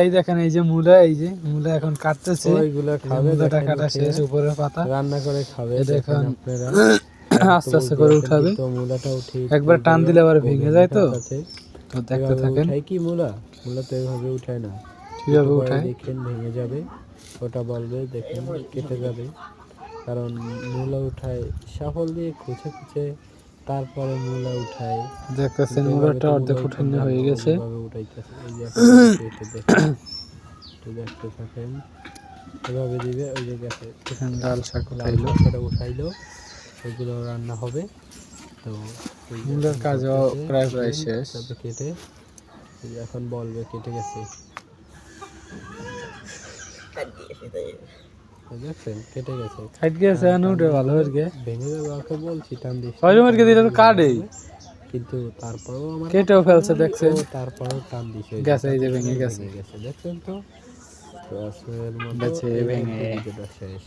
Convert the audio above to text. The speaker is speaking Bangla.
এই দেখেন এই যে মূলা এখন কাটতেছে, ওইগুলো খাবে, মূলাটা কাটা শেষ, উপরের পাতা রান্না করে খাবে। দেখেন আপনারা আস্তে আস্তে করে উঠাবে, মূলাটা উঠে একবার টান দিলে আবার ভেঙে যায়, তো তো দেখতে এভাবে থাকেন উঠায় কি মূলা তো এভাবে উঠায় না, কিভাবে উঠায়। দেখেন ভেঙে যাবে, ওটা বলবে দেখেন কেটে যাবে, কারণ মূলা উঠায় সাফল দিয়ে খুঁচে খুঁচে, তারপরে মূলা উঠায়। দেখতেছেন মূলাটা অর্ধেক উঠানো হয়ে গেছে। উঠাইতেছে এই যে এখন দেখতে থাকেন, এভাবে দিবে। ওই যে গেছে লাল শাক উঠাইলো, উঠাইলো, ওইগুলো রান্না হবে। তো মূলার কাজও প্রায় প্রায় শেষ। কেটে এখন বলবে কেটে গেছে, দেখছেন কেটে গেছে, কাট গেছে উঠে ভালো হয়ে গে ভেঙে যাবে। ওকে বলছি টান দিস, ওইরকম দিলে তো কাটেই, কিন্তু তারপরেও আমার কেটেও ফেলছে, দেখছেন তারপরেও টান দিছে, গেছে, এই যে ভেঙে গেছে, দেখছেন তো। তো আজকের মতো গেছে ভেঙে। ভিডিওটা শেষ।